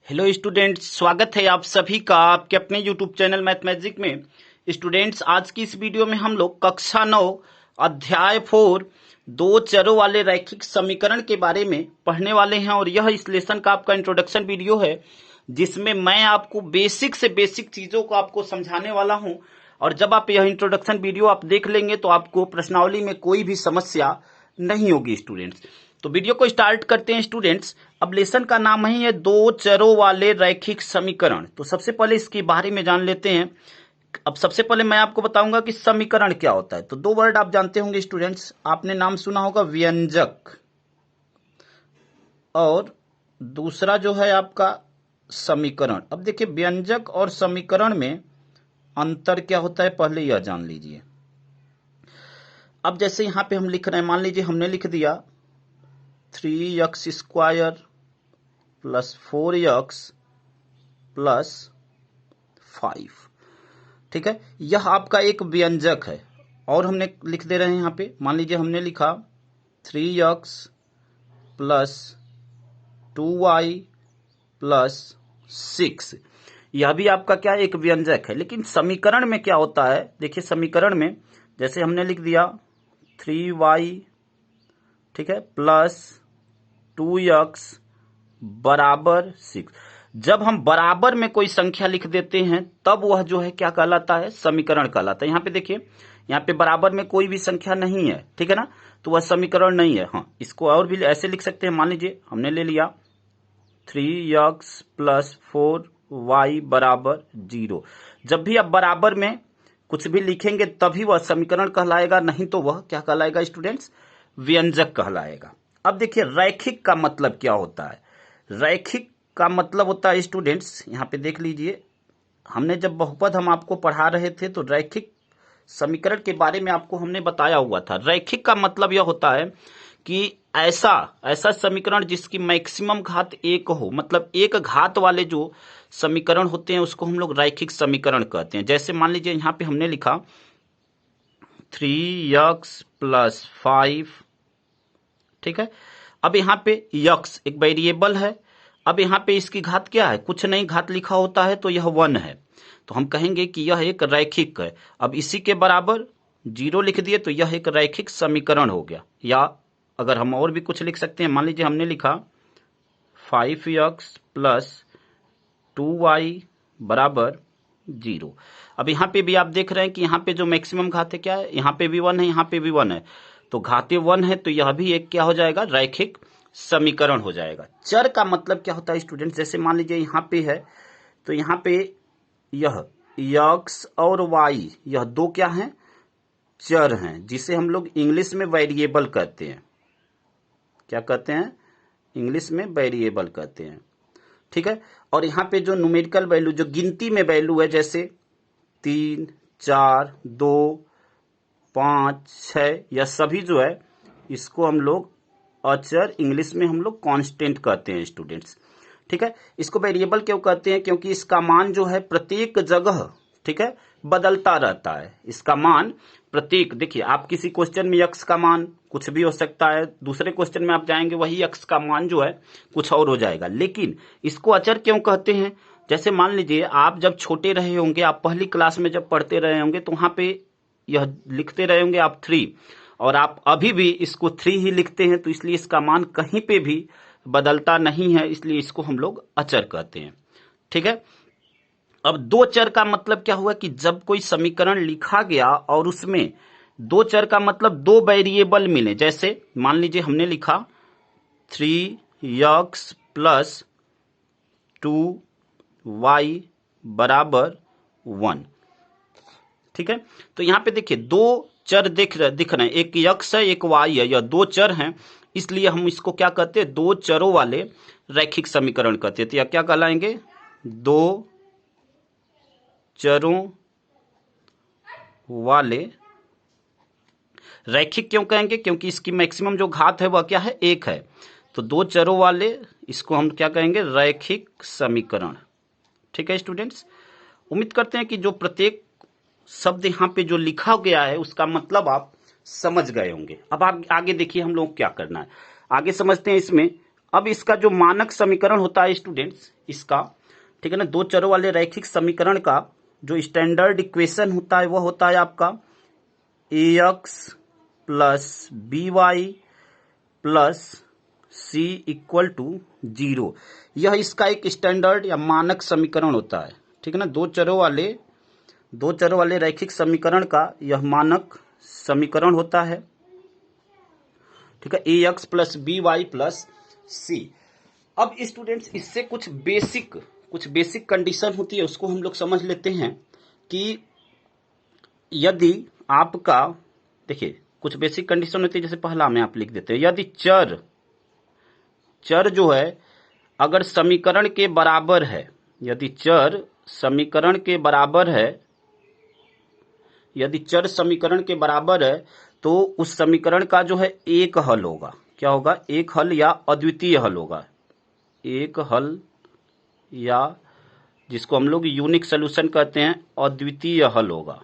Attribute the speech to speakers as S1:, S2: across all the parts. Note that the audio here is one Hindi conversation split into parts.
S1: हेलो स्टूडेंट्स, स्वागत है आप सभी का आपके अपने यूट्यूब चैनल मैथमेटिक्स में। स्टूडेंट्स, आज की इस वीडियो में हम लोग कक्षा 9 अध्याय 4 दो चरों वाले रैखिक समीकरण के बारे में पढ़ने वाले हैं। और यह इस लेसन का आपका इंट्रोडक्शन वीडियो है जिसमें मैं आपको बेसिक से बेसिक चीजों को आपको समझाने वाला हूं। और जब आप यह इंट्रोडक्शन वीडियो आप देख लेंगे तो आपको प्रश्नावली में कोई भी समस्या नहीं होगी स्टूडेंट्स। तो वीडियो को स्टार्ट करते हैं स्टूडेंट्स। अब लेसन का नाम है दो चरों वाले रैखिक समीकरण। तो सबसे पहले इसके बारे में जान लेते हैं। अब सबसे पहले मैं आपको बताऊंगा कि समीकरण क्या होता है। तो दो वर्ड आप जानते होंगे स्टूडेंट्स, आपने नाम सुना होगा व्यंजक, और दूसरा जो है आपका समीकरण। अब देखिए, व्यंजक और समीकरण में अंतर क्या होता है पहले यह जान लीजिए। अब जैसे यहां पे हम लिख रहे हैं, मान लीजिए हमने लिख दिया 3x² प्लस 4x प्लस 5। ठीक है, यह आपका एक व्यंजक है। और हमने लिख दे रहे हैं यहां पे, मान लीजिए हमने लिखा 3x प्लस 2y प्लस 6। यह भी आपका क्या एक व्यंजक है। लेकिन समीकरण में क्या होता है, देखिए समीकरण में जैसे हमने लिख दिया 3y, ठीक है, प्लस 2x बराबर 6। जब हम बराबर में कोई संख्या लिख देते हैं तब वह जो है क्या कहलाता है, समीकरण कहलाता है। यहां पे देखिए, यहां पे बराबर में कोई भी संख्या नहीं है, ठीक है ना, तो वह समीकरण नहीं है। हाँ, इसको और भी ऐसे लिख सकते हैं। मान लीजिए हमने ले लिया 3x प्लस 4y बराबर 0। जब भी आप बराबर में कुछ भी लिखेंगे तभी वह समीकरण कहलाएगा, नहीं तो वह क्या कहलाएगा स्टूडेंट्स, व्यंजक कहलाएगा। अब देखिए रैखिक का मतलब क्या होता है। रैखिक का मतलब होता है स्टूडेंट्स, यहां पे देख लीजिए, हमने जब बहुपद हम आपको पढ़ा रहे थे तो रैखिक समीकरण के बारे में आपको हमने बताया हुआ था। रैखिक का मतलब यह होता है कि ऐसा ऐसा समीकरण जिसकी मैक्सिमम घात एक हो, मतलब एक घात वाले जो समीकरण होते हैं उसको हम लोग रैखिक समीकरण कहते हैं। जैसे मान लीजिए यहां पे हमने लिखा 3x प्लस 5, ठीक है। अब यहां पे x एक वेरिएबल है। अब यहां पे इसकी घात क्या है, कुछ नहीं, घात लिखा होता है तो यह 1 है, तो हम कहेंगे कि यह एक रैखिक है। अब इसी के बराबर 0 लिख दिए तो यह एक रैखिक समीकरण हो गया। या अगर हम और भी कुछ लिख सकते हैं, मान लीजिए हमने लिखा 5x प्लस 2y बराबर 0। अब यहां पे भी आप देख रहे हैं कि यहां पे जो मैक्सिमम घात है क्या है, यहां पे भी 1 है, यहां पे भी 1 है, तो घाते 1 है, तो यह भी एक क्या हो जाएगा, रैखिक समीकरण हो जाएगा। चर का मतलब क्या होता है स्टूडेंट, जैसे मान लीजिए यहां पे है, तो यहां पे यह x और y, यह दो क्या हैं, चर हैं, जिसे हम लोग इंग्लिश में वेरिएबल कहते हैं। क्या कहते हैं, इंग्लिश में वेरिएबल कहते हैं, ठीक है। और यहां पे जो न्यूमेरिकल वैल्यू, जो गिनती में वैल्यू है, जैसे 3, 4, 2, 5, 6, यह सभी जो है इसको हम लोग अचर, इंग्लिश में हम लोग कांस्टेंट कहते हैं स्टूडेंट्स, ठीक है। इसको वेरिएबल क्यों कहते हैं, क्योंकि इसका मान जो है प्रत्येक जगह, ठीक है, बदलता रहता है। इसका मान प्रत्येक, देखिए आप किसी क्वेश्चन में x का मान कुछ भी हो सकता है, दूसरे क्वेश्चन में आप जाएंगे वही x का मान जो है कुछ और हो जाएगा। लेकिन इसको अचर क्यों कहते हैं, जैसे मान लीजिए आप जब छोटे रहे होंगे, आप पहली क्लास में जब पढ़ते रहे होंगे, तो वहां पे यह लिखते रहे होंगे आप 3, और आप अभी भी इसको 3 ही लिखते हैं, तो इसलिए इसका मान कहीं पे भी बदलता नहीं है, इसलिए इसको हम लोग अचर कहते हैं, ठीक है। अब दो चर का मतलब क्या हुआ कि जब कोई समीकरण लिखा गया और उसमें दो चर का मतलब दो वेरिएबल मिले। जैसे मान लीजिए हमने लिखा 3x प्लस 2y बराबर 1, ठीक है। तो यहां पे देखिए दो चर दिख रहे हैं, एक x है एक y है, यह दो चर हैं, इसलिए हम इसको क्या कहते हैं, दो चरों वाले रैखिक समीकरण कहते हैं। तो यह क्या कहलाएंगे, दो चरों वाले रैखिक। क्यों कहेंगे, क्योंकि इसकी मैक्सिमम जो घात है वह क्या है, एक है, तो दो चरों वाले, इसको हम क्या कहेंगे, रैखिक समीकरण, ठीक है स्टूडेंट्स। उम्मीद करते हैं कि जो प्रत्येक शब्द यहाँ पे जो लिखा गया है उसका मतलब आप समझ गए होंगे। अब आगे देखिए हम लोग क्या करना है, आगे समझते हैं इसमें। अब इसका जो मानक समीकरण होता है स्टूडेंट्स, इसका, ठीक है ना। दो चरों वाले रैखिक समीकरण का जो स्टैंडर्ड इक्वेशन होता है वह होता है आपका ax plus B Y plus C equal to 0। यह इसका एक स्टैंडर्ड या मानक समीकरण होता है, ठीक है ना। दो चरों वाले रैखिक समीकरण का यह मानक समीकरण होता है, ठीक है, ax plus B Y plus C. अब स्टूडेंट्स इससे कुछ बेसिक कंडीशन होती है, उसको हम लोग समझ लेते हैं कि यदि आपका, देखिए कुछ बेसिक कंडीशन होती है, जैसे पहला में आप लिख देते हैं, यदि चर जो है अगर समीकरण के बराबर है, यदि चर समीकरण के बराबर है, तो उस समीकरण का जो है एक हल होगा। क्या होगा? एक हल या अद्वितीय हल होगा। एक हल या जिसको हम लोग यूनिक सॉल्यूशन कहते हैं, अद्वितीय हल होगा।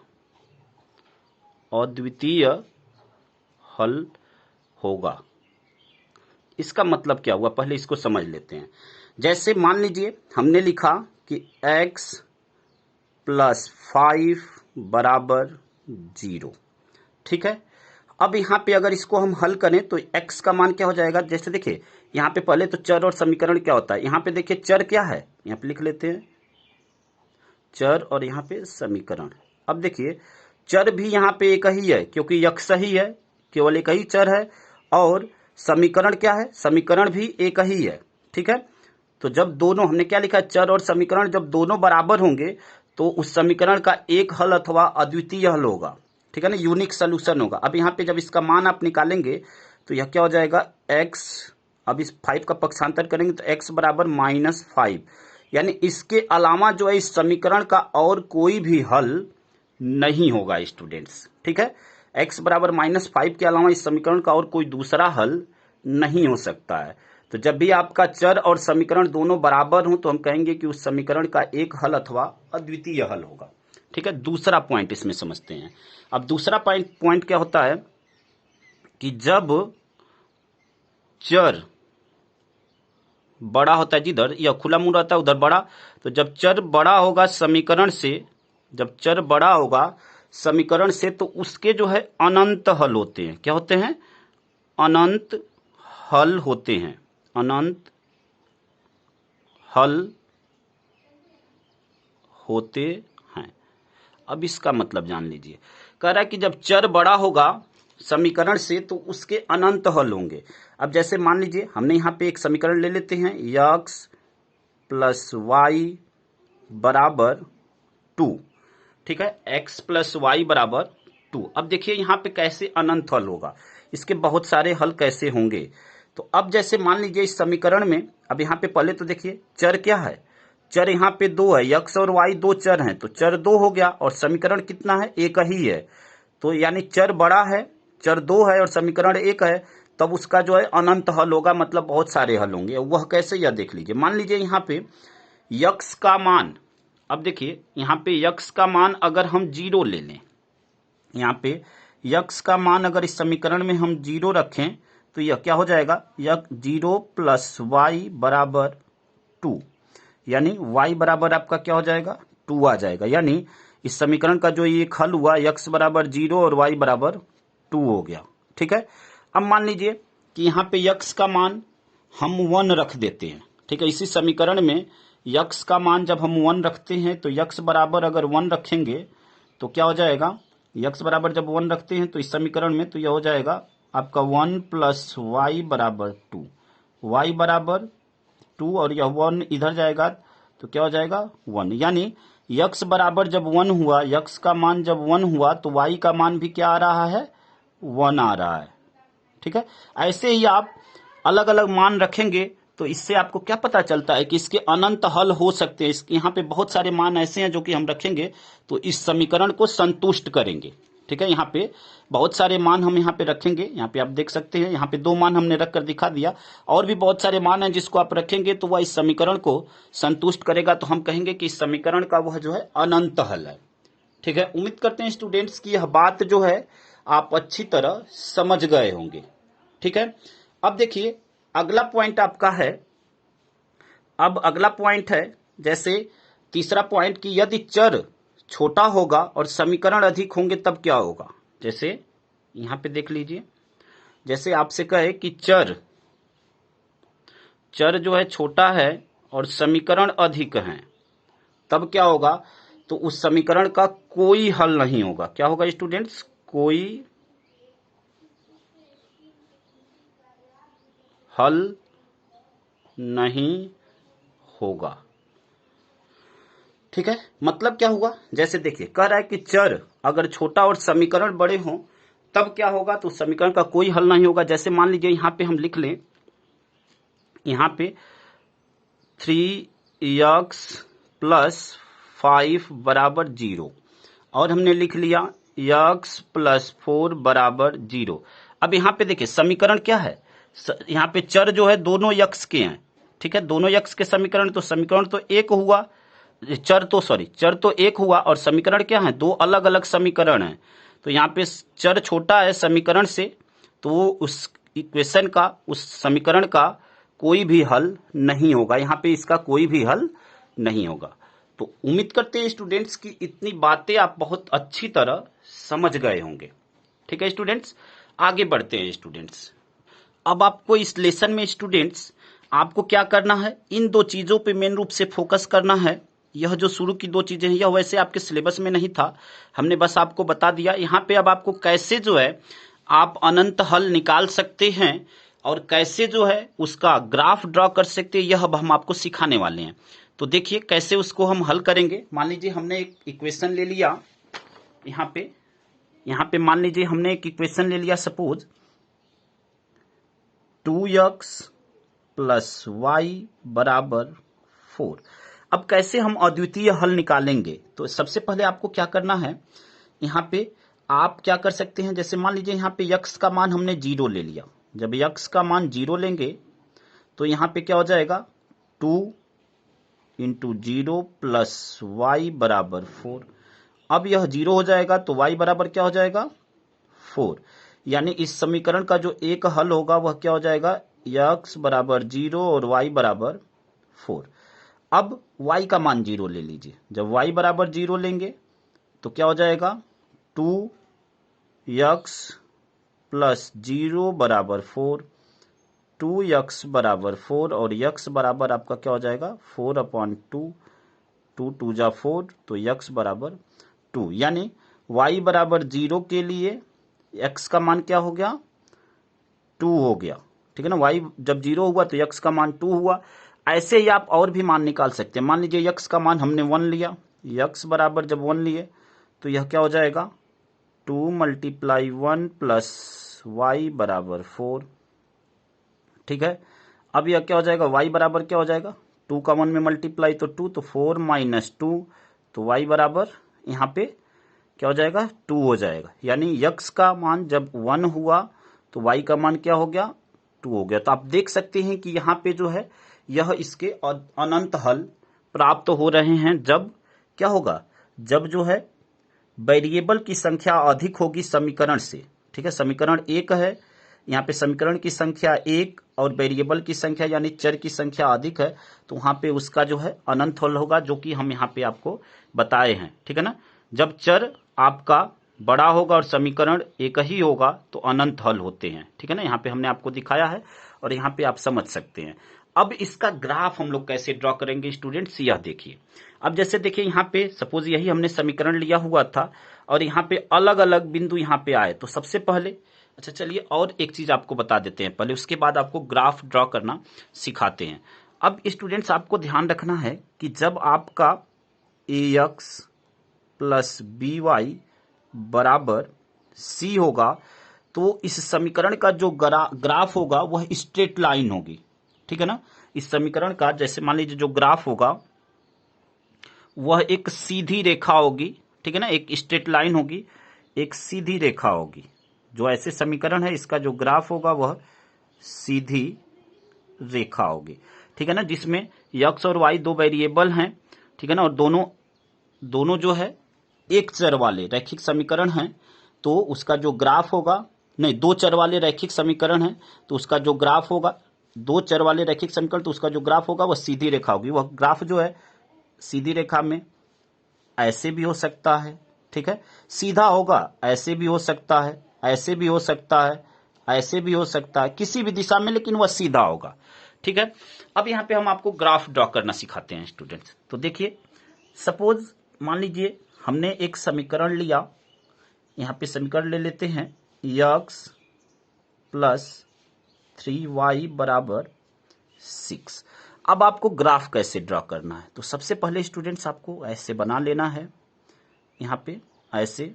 S1: अद्वितीय हल होगा। इसका मतलब क्या हुआ, पहले इसको समझ लेते हैं। जैसे मान लीजिए हमने लिखा कि x प्लस 5 बराबर 0, ठीक है। अब यहाँ पे अगर इसको हम हल करें तो x का मान क्या हो जाएगा? जैसे देखिए यहाँ पे पहले तो चर और समीकरण क्या होता है, यहाँ पे देखिए चर क्या है, यहाँ पे लिख लेते हैं चर और यहाँ पे समीकरण। अब देखिए चर भी यहाँ पे एक ही है क्योंकि यक्ष ही है, केवल एक ही चर है। और समीकरण क्या है? समीकरण भी एक ही है, ठीक है। तो जब दोनों, हमने क्या लिखा है, चर और समीकरण जब दोनों बराबर होंगे तो उस समीकरण का एक हल अथवा अद्वितीय हल होगा, ठीक है ना, यूनिक सोल्यूशन होगा। अब यहाँ पे जब इसका मान आप निकालेंगे तो यह क्या हो जाएगा, x, अब इस 5 का पक्षांतर करेंगे तो x बराबर -5, यानी इसके अलावा जो है इस समीकरण का और कोई भी हल नहीं होगा स्टूडेंट्स, ठीक है। x बराबर -5 के अलावा इस समीकरण का और कोई दूसरा हल नहीं हो सकता है। तो जब भी आपका चर और समीकरण दोनों बराबर हों तो हम कहेंगे कि उस समीकरण का एक हल अथवा अद्वितीय हल होगा, ठीक है। दूसरा पॉइंट इसमें समझते हैं। अब दूसरा पॉइंट क्या होता है कि जब चर बड़ा होता है, जिधर यह खुला मुंह रहता है उधर बड़ा, तो जब चर बड़ा होगा समीकरण से, जब चर बड़ा होगा समीकरण से, तो उसके जो है अनंत हल होते हैं। क्या होते हैं? अनंत हल होते हैं। अनंत हल होते हैं। अब इसका मतलब जान लीजिए, कह रहा है कि जब चर बड़ा होगा समीकरण से तो उसके अनंत हल होंगे। अब जैसे मान लीजिए हमने यहाँ पे एक समीकरण ले लेते हैं, x प्लस वाई बराबर 2, ठीक है, x प्लस वाई बराबर 2। अब देखिए यहाँ पे कैसे अनंत हल होगा, इसके बहुत सारे हल कैसे होंगे। तो अब जैसे मान लीजिए इस समीकरण में, अब यहाँ पे पहले तो देखिए चर क्या है, चर यहाँ पे 2 है, x और y दो चर हैं, तो चर 2 हो गया और समीकरण कितना है, एक ही है। तो यानी चर बड़ा है, चर 2 है और समीकरण 1 है, तब उसका जो है अनंत हल होगा, मतलब बहुत सारे हल होंगे। वह कैसे, यह देख लीजिए। मान लीजिए यहाँ पे x का मान, अब देखिए यहाँ पे x का मान अगर हम 0 ले लें, यहाँ पे x का मान अगर इस समीकरण में हम 0 रखें तो यह क्या हो जाएगा, यह 0 प्लस वाई बराबर 2, यानी y बराबर आपका क्या हो जाएगा, 2 आ जाएगा। यानी इस समीकरण का जो ये हल हुआ, x बराबर 0 और y बराबर 2 हो गया, ठीक है। अब मान लीजिए कि यहाँ पे x का मान हम 1 रख देते हैं, ठीक है। इसी समीकरण में x का मान जब हम 1 रखते हैं तो x बराबर अगर 1 रखेंगे तो क्या हो जाएगा, x बराबर जब 1 रखते हैं तो इस समीकरण में तो यह हो जाएगा आपका 1 प्लस वाई बराबर 2, y बराबर 2 और यह 1 इधर जाएगा तो क्या हो जाएगा 1, यानी x बराबर जब 1 हुआ, x का मान जब 1 हुआ तो y का मान भी क्या आ रहा है, 1 आ रहा है, ठीक है। ऐसे ही आप अलग अलग मान रखेंगे तो इससे आपको क्या पता चलता है कि इसके अनंत हल हो सकते हैं। इसके यहाँ पे बहुत सारे मान ऐसे हैं जो कि हम रखेंगे तो इस समीकरण को संतुष्ट करेंगे, ठीक है। यहाँ पे बहुत सारे मान हम यहाँ पे रखेंगे, यहाँ पे आप देख सकते हैं, यहाँ पे 2 मान हमने रख कर दिखा दिया। और भी बहुत सारे मान हैं जिसको आप रखेंगे तो वह इस समीकरण को संतुष्ट करेगा, तो हम कहेंगे कि इस समीकरण का वह जो है अनंत हल है, ठीक है। उम्मीद करते हैं स्टूडेंट्स की यह बात जो है आप अच्छी तरह समझ गए होंगे, ठीक है। अब देखिए अगला पॉइंट आपका है अब अगला पॉइंट है, जैसे तीसरा पॉइंट कि यदि चर छोटा होगा और समीकरण अधिक होंगे तब क्या होगा। जैसे यहां पे देख लीजिए, जैसे आपसे कहे कि चर जो है छोटा है और समीकरण अधिक हैं, तब क्या होगा, तो उस समीकरण का कोई हल नहीं होगा। क्या होगा स्टूडेंट्स, कोई हल नहीं होगा। ठीक है, मतलब क्या हुआ, जैसे देखिए कह रहा है कि चर अगर छोटा और समीकरण बड़े हों तब क्या होगा, तो समीकरण का कोई हल नहीं होगा। जैसे मान लीजिए यहां पे हम लिख लें, यहां पे 3x प्लस 5 बराबर 0 और हमने लिख लिया x प्लस 4 बराबर 0। अब यहां पे देखिए समीकरण क्या है, यहां पे चर जो है दोनों x के हैं। ठीक है, दोनों x के समीकरण, तो समीकरण तो एक हुआ, चर तो एक हुआ और समीकरण क्या है, दो अलग अलग समीकरण हैं। तो यहाँ पे चर छोटा है समीकरण से, तो उस इक्वेशन का, उस समीकरण का कोई भी हल नहीं होगा। यहाँ पे इसका कोई भी हल नहीं होगा। तो उम्मीद करते हैं स्टूडेंट्स की इतनी बातें आप बहुत अच्छी तरह समझ गए होंगे। ठीक है स्टूडेंट्स, आगे बढ़ते हैं स्टूडेंट्स। अब आपको इस लेसन में स्टूडेंट्स आपको क्या करना है, इन दो चीजों पे मेन रूप से फोकस करना है। यह जो शुरू की दो चीजें हैं, यह वैसे आपके सिलेबस में नहीं था, हमने बस आपको बता दिया। यहाँ पे अब आपको कैसे जो है आप अनंत हल निकाल सकते हैं और कैसे जो है उसका ग्राफ ड्रॉ कर सकते हैं, यह अब हम आपको सिखाने वाले हैं। तो देखिए कैसे उसको हम हल करेंगे। मान लीजिए हमने एक इक्वेशन ले लिया, यहाँ पे मान लीजिए हमने एक इक्वेशन ले लिया, सपोज 2x प्लस वाई बराबर 4। अब कैसे हम अद्वितीय हल निकालेंगे, तो सबसे पहले आपको क्या करना है, यहाँ पे आप क्या कर सकते हैं, जैसे मान लीजिए यहाँ पे x का मान हमने 0 ले लिया। जब x का मान 0 लेंगे तो यहाँ पे क्या हो जाएगा, 2 इंटू 0 प्लस वाई बराबर 4। अब यह 0 हो जाएगा तो y बराबर क्या हो जाएगा, 4। यानी इस समीकरण का जो एक हल होगा वह क्या हो जाएगा, x बराबर 0 और y बराबर 4। अब y का मान 0 ले लीजिए। जब y बराबर 0 लेंगे तो क्या हो जाएगा, 2x प्लस 0 बराबर 4, 2x बराबर 4 और x बराबर आपका क्या हो जाएगा, 4/2, 2 2 जा 4, तो x बराबर 2। यानी y बराबर 0 के लिए x का मान क्या हो गया, 2 हो गया। ठीक है ना, y जब 0 हुआ तो x का मान 2 हुआ। ऐसे ही आप और भी मान निकाल सकते हैं। मान लीजिए x का मान हमने 1 लिया, x बराबर जब 1 लिए तो यह क्या हो जाएगा, 2 मल्टीप्लाई 1 प्लस y बराबर 4। ठीक है, अब यह क्या हो जाएगा, y बराबर क्या हो जाएगा, 2 का 1 में मल्टीप्लाई तो 2, तो 4 माइनस 2, तो y बराबर यहाँ पे क्या हो जाएगा, 2 हो जाएगा। यानी x का मान जब 1 हुआ तो y का मान क्या हो गया, 2 हो गया। तो आप देख सकते हैं कि यहाँ पे जो है यह इसके अनंत हल प्राप्त हो रहे हैं। जब क्या होगा, जब जो है वेरिएबल की संख्या अधिक होगी समीकरण से। ठीक है, समीकरण एक है, यहाँ पे समीकरण की संख्या एक और वेरिएबल की संख्या यानी चर की संख्या अधिक है, तो वहां पे उसका जो है अनंत हल होगा, जो कि हम यहाँ पे आपको बताए हैं। ठीक है ना, जब चर आपका बड़ा होगा और समीकरण एक ही होगा तो अनंत हल होते हैं। ठीक है ना, यहाँ पे हमने आपको दिखाया है और यहाँ पे आप समझ सकते हैं। अब इसका ग्राफ हम लोग कैसे ड्रॉ करेंगे स्टूडेंट्स, यह देखिए। अब जैसे देखिए यहाँ पे सपोज यही हमने समीकरण लिया हुआ था और यहाँ पे अलग अलग बिंदु यहाँ पे आए, तो सबसे पहले अच्छा चलिए और एक चीज आपको बता देते हैं पहले, उसके बाद आपको ग्राफ ड्रॉ करना सिखाते हैं। अब स्टूडेंट्स आपको ध्यान रखना है कि जब आपका ax प्लस by बराबर c होगा तो इस समीकरण का जो ग्राफ होगा वह स्ट्रेट लाइन होगी। ठीक है ना, इस समीकरण का जैसे मान लीजिए जो ग्राफ होगा वह एक सीधी रेखा होगी। ठीक है ना, एक स्ट्रेट लाइन होगी, एक सीधी रेखा होगी। जो ऐसे समीकरण है इसका जो ग्राफ होगा वह सीधी रेखा होगी। ठीक है ना, जिसमें x और y दो वेरिएबल हैं। ठीक है ना, और दोनों जो है एक चर वाले रैखिक समीकरण हैं, तो उसका जो ग्राफ होगा, नहीं दो चर वाले रैखिक समीकरण हैं तो उसका जो ग्राफ होगा दो चर वाले रैखिक संकल, तो उसका जो ग्राफ होगा वह सीधी रेखा होगी। वह ग्राफ जो है सीधी रेखा में ऐसे भी हो सकता है, ठीक है, सीधा होगा, ऐसे भी हो सकता है, ऐसे भी हो सकता है, ऐसे भी हो सकता है, किसी भी दिशा में, लेकिन वह सीधा होगा, ठीक है। अब यहाँ पे हम आपको ग्राफ ड्रॉ करना सिखाते हैं स्टूडेंट्स। तो देखिए, सपोज मान लीजिए हमने एक समीकरण लिया, यहाँ पे समीकरण ले लेते हैं x प्लस 3y बराबर 6। अब आपको ग्राफ कैसे ड्रॉ करना है, तो सबसे पहले स्टूडेंट्स आपको ऐसे बना लेना है, यहाँ पे ऐसे,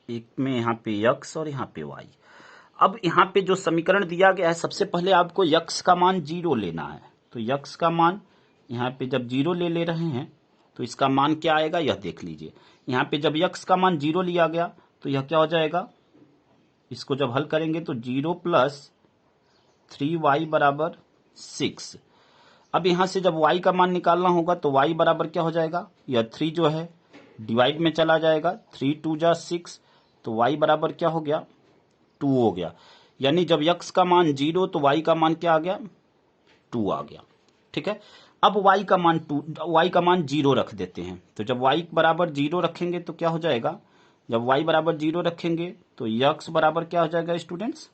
S1: एक में यहाँ पे x और यहाँ पे y। अब यहाँ पे जो समीकरण दिया गया है, सबसे पहले आपको x का मान 0 लेना है। तो x का मान यहाँ पे जब 0 ले रहे हैं तो इसका मान क्या आएगा, यह देख लीजिए। यहाँ पे जब x का मान 0 लिया गया तो यह क्या हो जाएगा, इसको जब हल करेंगे तो 0 प्लस 3y बराबर 6। अब यहाँ से जब y का मान निकालना होगा तो y बराबर क्या हो जाएगा, यह 3 जो है डिवाइड में चला जाएगा, 3 2 जा 6, तो y बराबर क्या हो गया, 2 हो गया। यानी जब x का मान 0 तो y का मान क्या आ गया, 2 आ गया, ठीक है। अब y का मान 0 रख देते हैं। तो जब y बराबर 0 रखेंगे तो क्या हो जाएगा, जब y बराबर 0 रखेंगे तो x बराबर क्या हो जाएगा स्टूडेंट्स,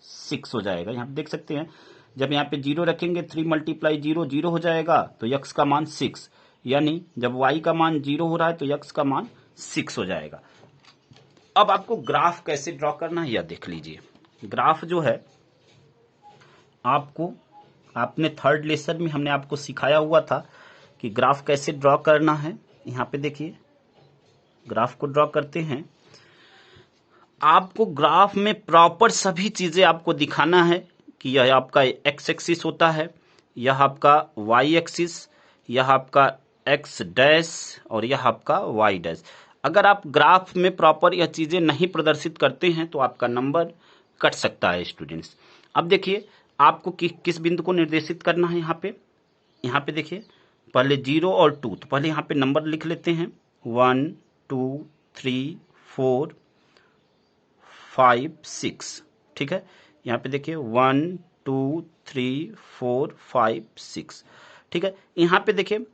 S1: 6 हो जाएगा। यहाँ पे देख सकते हैं, जब यहाँ पे 0 रखेंगे 3 मल्टीप्लाई 0 0 हो जाएगा, तो x का मान 6, यानी जब y का मान 0 हो रहा है तो x का मान 6 हो जाएगा। अब आपको ग्राफ कैसे ड्रॉ करना है यह देख लीजिए। ग्राफ जो है आपको, आपने थर्ड लेसन में हमने आपको सिखाया हुआ था कि ग्राफ कैसे ड्रॉ करना है। यहाँ पे देखिए, ग्राफ को ड्रॉ करते हैं। आपको ग्राफ में प्रॉपर सभी चीजें आपको दिखाना है कि यह आपका एक्स एक्सिस होता है, यह आपका वाई एक्सिस, यह आपका एक्स डैश और यह आपका वाई डैश। अगर आप ग्राफ में प्रॉपर यह चीजें नहीं प्रदर्शित करते हैं तो आपका नंबर कट सकता है स्टूडेंट्स। अब देखिए, आपको किस बिंदु को निर्देशित करना है। यहाँ पे देखिए, पहले 0 और 2, तो पहले यहाँ पे नंबर लिख लेते हैं 1 2 3 4 5 6, ठीक है। यहाँ पे देखिए 1 2 3 4 5 6, ठीक है। यहाँ पे देखिए,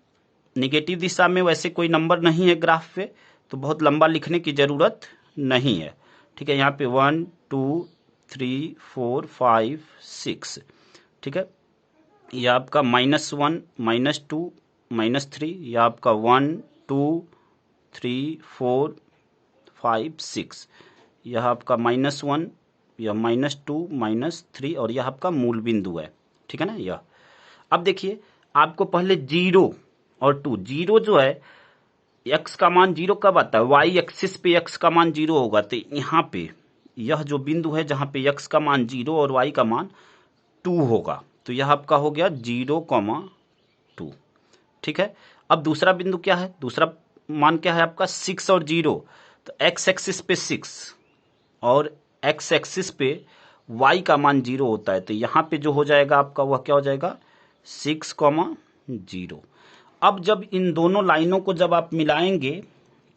S1: निगेटिव दिशा में वैसे कोई नंबर नहीं है ग्राफ पे, तो बहुत लंबा लिखने की जरूरत नहीं है, ठीक है। यहाँ पे 1 2 3 4 5 6, ठीक है। यह आपका -1 -2 -3, यह आपका 1 2 3 4 5 6, यह आपका -1, यह -2 -3 और यह आपका मूल बिंदु है, ठीक है ना। यह अब देखिए, आपको पहले 0 और 2, 0 जो है x का मान 0 कब आता है, y एक्सिस पे x का मान 0 होगा, तो यहाँ पे यह जो बिंदु है जहां पे x का मान 0 और y का मान 2 होगा, तो यह आपका हो गया 0,2, ठीक है। अब दूसरा बिंदु क्या है, दूसरा मान क्या है आपका 6 और 0, तो x एक्सिस पे 6 और x एक्सिस पे y का मान 0 होता है, तो यहाँ पे जो हो जाएगा आपका वह क्या हो जाएगा 6,0। अब जब इन दोनों लाइनों को जब आप मिलाएंगे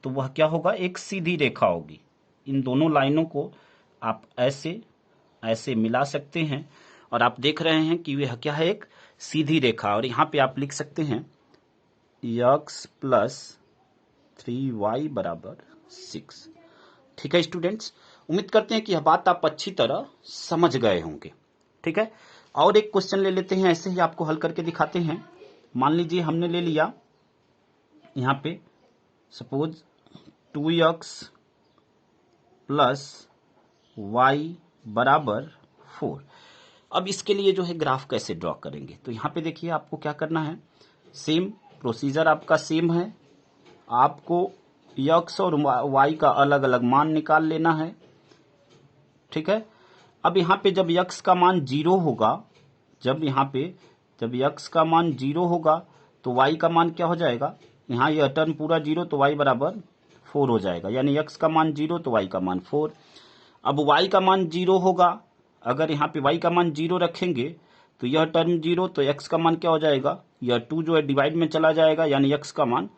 S1: तो वह क्या होगा, एक सीधी रेखा होगी। इन दोनों लाइनों को आप ऐसे ऐसे मिला सकते हैं और आप देख रहे हैं कि यह क्या है, एक सीधी रेखा। और यहाँ पे आप लिख सकते हैं x प्लस 3y बराबर 6, ठीक है स्टूडेंट्स। उम्मीद करते हैं कि यह बात आप अच्छी तरह समझ गए होंगे, ठीक है। और एक क्वेश्चन ले लेते हैं, ऐसे ही आपको हल करके दिखाते हैं। मान लीजिए हमने ले लिया यहाँ पे सपोज 2x प्लस वाई बराबर 4। अब इसके लिए जो है ग्राफ कैसे ड्रॉ करेंगे, तो यहाँ पे देखिए आपको क्या करना है, सेम प्रोसीजर आपका सेम है। आपको x और y का अलग अलग मान निकाल लेना है, ठीक है। अब यहाँ पे जब x का मान 0 होगा, जब x का मान 0 होगा तो y का मान क्या हो जाएगा, यहाँ यह टर्म पूरा 0 तो y बराबर 4 हो जाएगा, यानी x का मान 0 तो y का मान 4। अब y का मान 0 होगा, अगर यहाँ पे y का मान 0 रखेंगे तो यह टर्म 0 तो x का मान क्या हो जाएगा, यह 2 जो है डिवाइड में चला जाएगा, यानी x का मान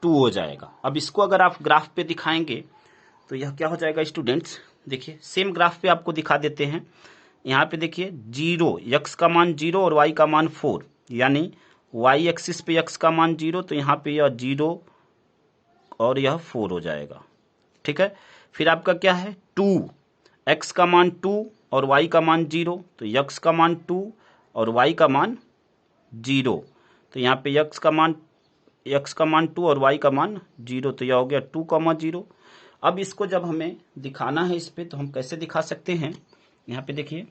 S1: 2 हो जाएगा। अब इसको अगर आप ग्राफ पे दिखाएंगे तो यह क्या हो जाएगा स्टूडेंट्स, देखिए सेम ग्राफ पे आपको दिखा देते हैं। यहाँ पे देखिए 0, यक्स का मान 0 और वाई का मान 4, यानी वाई एक्सिस पे यक्स का मान 0, तो यहाँ पे यह 0 और यह 4 हो जाएगा। ठीक है, फिर आपका क्या है 2, एक्स का मान 2 और वाई का मान 0, तो यक्स का मान 2 और वाई का मान 0, तो यहाँ पे यक्स का मान 2 और वाई का मान 0, तो यह हो गया 2,0। अब इसको जब हमें दिखाना है इस पे, तो हम कैसे दिखा सकते हैं, यहाँ पे देखिए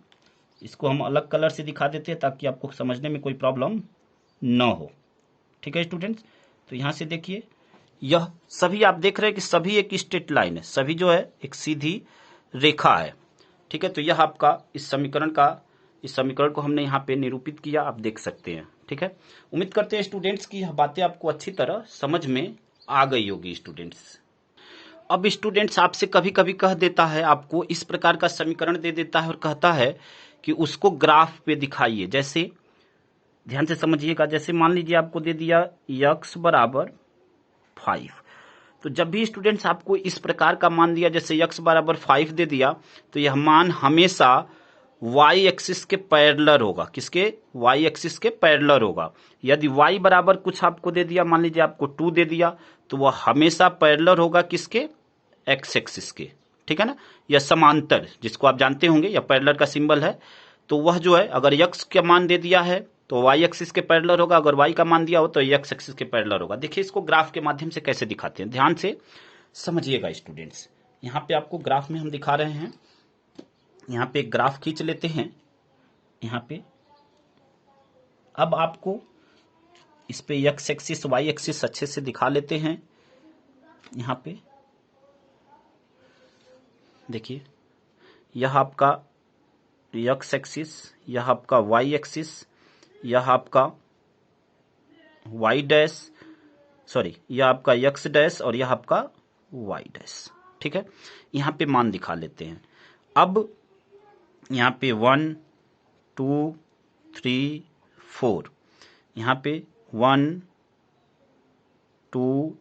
S1: इसको हम अलग कलर से दिखा देते हैं ताकि आपको समझने में कोई प्रॉब्लम न हो। ठीक है स्टूडेंट्स, तो यहाँ से देखिए यह सभी आप देख रहे हैं कि सभी एक स्ट्रेट लाइन है, सभी जो है एक सीधी रेखा है। ठीक है, तो यह आपका इस समीकरण को हमने यहाँ पे निरूपित किया, आप देख सकते हैं। ठीक है, उम्मीद करते हैं स्टूडेंट्स की यह बातें आपको अच्छी तरह समझ में आ गई होगी स्टूडेंट्स। अब स्टूडेंट्स आपसे कभी कभी कह देता है, आपको इस प्रकार का समीकरण दे देता है और कहता है कि उसको ग्राफ पे दिखाइए। जैसे ध्यान से समझिएगा, जैसे मान लीजिए आपको दे दिया x बराबर 5, तो जब भी स्टूडेंट्स आपको इस प्रकार का मान दिया, जैसे x बराबर 5 दे दिया, तो यह मान हमेशा y एक्सिस के पैरेलल होगा। किसके? y एक्सिस के पैरेलल होगा। यदि y बराबर कुछ आपको दे दिया, मान लीजिए आपको 2 दे दिया, तो वह हमेशा पैरेलल होगा किसके? x एक्सिस के। ठीक है ना, या समांतर, जिसको आप जानते होंगे, या पैरेलल का सिंबल है। तो वह जो है अगर x का मान दे दिया है तो y एक्सिस के पैरेलल होगा, अगर y का मान दिया हो तो x एक्सिस के पैरेलल होगा। देखिए इसको ग्राफ के माध्यम से कैसे दिखाते हैं, ध्यान से समझिएगा स्टूडेंट्स। यहाँ पे आपको ग्राफ में हम दिखा रहे हैं, यहाँ पे एक ग्राफ खींच लेते हैं यहाँ पे। अब आपको इस पे x एक्सिस y एक्सिस अच्छे से दिखा लेते हैं। यहाँ पे देखिए यह आपका x एक्सिस, यह आपका y एक्सिस, यह आपका y डैश, सॉरी यह आपका x डैश और यह आपका y डैश। ठीक है, यहाँ पे मान दिखा लेते हैं। अब यहाँ पे 1 2 3 4, यहाँ पे 1 2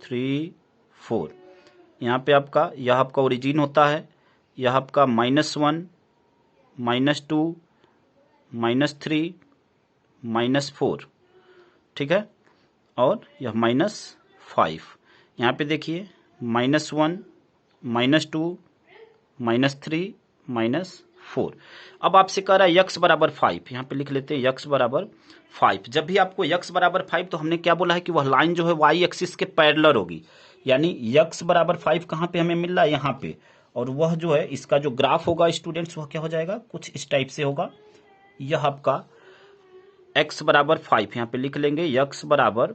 S1: 3 4, यहाँ पे आपका यह आपका ओरिजिन होता है, यह आपका -1 -2 -3 -4। ठीक है, और यह -5, यहाँ पे देखिए -1 -2 -3 -4। अब आपसे कह रहा है x बराबर 5, यहाँ पे लिख लेते हैं x बराबर 5। जब भी आपको x बराबर 5, तो हमने क्या बोला है कि वह लाइन जो है y एक्सिस के पैरेलल होगी, यानी x बराबर 5 कहाँ पे हमें मिल रहा है, यहाँ पे। और वह जो है इसका जो ग्राफ होगा स्टूडेंट्स, वह क्या हो जाएगा, कुछ इस टाइप से होगा। यह आपका x बराबर 5, यहाँ पे लिख लेंगे x बराबर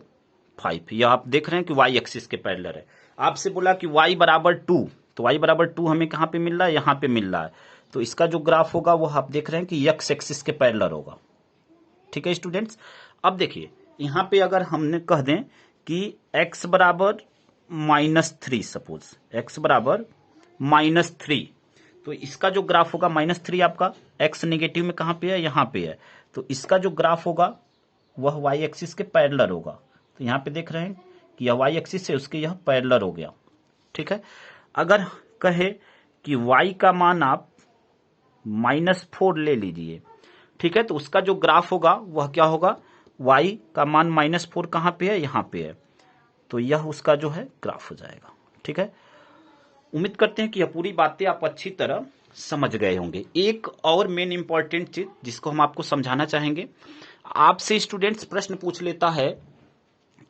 S1: 5। यह आप देख रहे हैं कि y एक्सिस के पैरेलल है। आपसे बोला कि y बराबर 2, तो y बराबर 2 हमें कहाँ पे मिल रहा है, यहाँ पे मिल रहा है। तो इसका जो ग्राफ होगा वो आप देख रहे हैं कि x एक्सिस के पैरेलल होगा। ठीक है स्टूडेंट्स, अब देखिए यहाँ पे अगर हमने कह दें कि x बराबर -3, सपोज x बराबर -3, तो इसका जो ग्राफ होगा -3, आपका x नेगेटिव में कहाँ पे है, यहाँ पे है। तो इसका जो ग्राफ होगा वह y एक्सिस के पैरेलल होगा। तो यहाँ पे देख रहे हैं कि यह y एक्सिस है, उसके यह पैरेलल हो गया। ठीक है, अगर कहे कि y का मान आप -4 ले लीजिए, ठीक है, तो उसका जो ग्राफ होगा वह क्या होगा, y का मान -4 कहाँ पे है, यहाँ पे है। तो यह उसका जो है ग्राफ हो जाएगा। ठीक है, उम्मीद करते हैं कि यह पूरी बातें आप अच्छी तरह समझ गए होंगे। एक और मेन इंपॉर्टेंट चीज जिसको हम आपको समझाना चाहेंगे, आपसे स्टूडेंट्स प्रश्न पूछ लेता है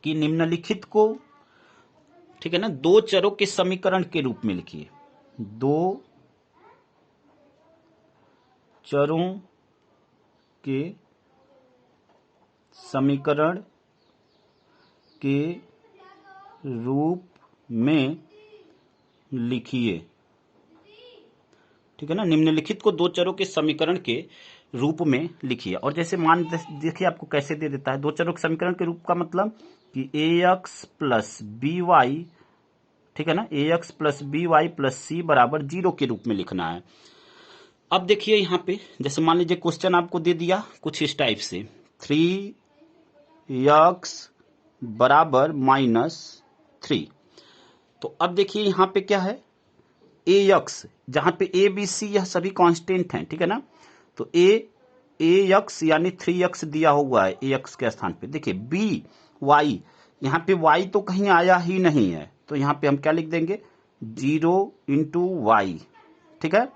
S1: कि निम्नलिखित को, ठीक है ना, दो चरों के समीकरण के रूप में लिखिए। दो चरों के समीकरण के रूप में लिखिए। ठीक है ना, निम्नलिखित को दो चरों के समीकरण के रूप में लिखिए। और जैसे मान देखिए आपको कैसे दे देता है, दो चरों के समीकरण के रूप का मतलब कि ax प्लस बी वाई, ठीक है ना, ax plus B Y plus C बराबर 0 के रूप में लिखना है। अब देखिए यहाँ पे जैसे मान लीजिए क्वेश्चन आपको दे दिया कुछ इस टाइप से, 3x बराबर -3। तो अब देखिए यहाँ पे क्या है, ए यक्स, जहां पे ए बी सी यह सभी कांस्टेंट हैं, ठीक है ना। तो ए यक्स यानी 3x दिया हुआ है ए यक्स के स्थान पे। देखिए बी वाई, यहाँ पे y तो कहीं आया ही नहीं है, तो यहाँ पे हम क्या लिख देंगे 0 इंटू वाई, ठीक है।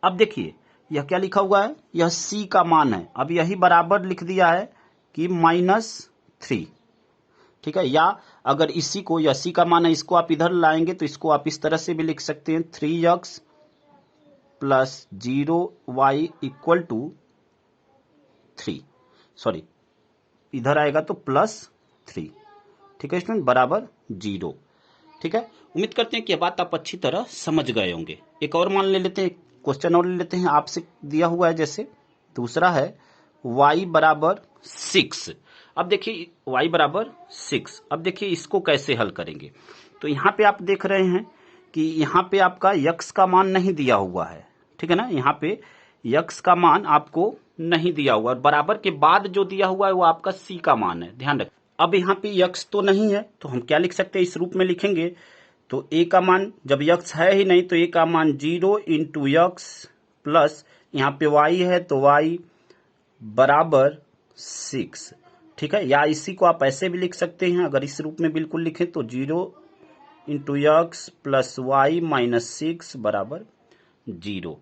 S1: अब देखिए यह क्या लिखा हुआ है, यह c का मान है। अब यही बराबर लिख दिया है कि -3, ठीक है। या अगर इसी को, यह c का मान है, इसको आप इधर लाएंगे तो इसको आप इस तरह से भी लिख सकते हैं 3x plus 0y equal to 3, sorry इधर आएगा तो +3, ठीक है स्टूडेंट, बराबर 0, ठीक है। उम्मीद करते हैं कि यह बात आप अच्छी तरह समझ गए होंगे। एक और मान ले लेते हैं, क्वेश्चन और ले लेते हैं, आपसे दिया हुआ है जैसे दूसरा है y बराबर 6। अब देखिए y बराबर 6, अब देखिए इसको कैसे हल करेंगे। तो यहाँ पे आप देख रहे हैं कि यहाँ पे आपका x का मान नहीं दिया हुआ है, ठीक है ना। यहाँ पे x का मान आपको नहीं दिया हुआ, बराबर के बाद जो दिया हुआ है वो आपका c का मान है, ध्यान रखें। अब यहाँ पे x तो नहीं है, तो हम क्या लिख सकते हैं, इस रूप में लिखेंगे। तो a का मान, जब x है ही नहीं तो a का मान 0 इंटू x प्लस यहाँ पे y है तो y बराबर 6, ठीक है। या इसी को आप ऐसे भी लिख सकते हैं, अगर इस रूप में बिल्कुल लिखें तो 0 into x plus Y minus 6 बराबर 0।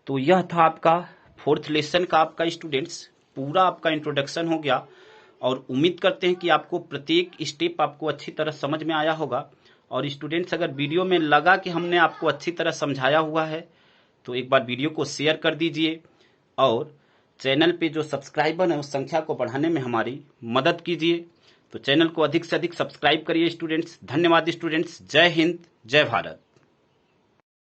S1: तो यह था आपका 4th लेसन का आपका स्टूडेंट्स पूरा आपका इंट्रोडक्शन हो गया, और उम्मीद करते हैं कि आपको प्रत्येक स्टेप आपको अच्छी तरह समझ में आया होगा। और स्टूडेंट्स अगर वीडियो में लगा कि हमने आपको अच्छी तरह समझाया हुआ है तो एक बार वीडियो को शेयर कर दीजिए, और चैनल पे जो सब्सक्राइबर है उस संख्या को बढ़ाने में हमारी मदद कीजिए। तो चैनल को अधिक से अधिक सब्सक्राइब करिए स्टूडेंट्स। धन्यवाद स्टूडेंट्स, जय हिंद, जय भारत।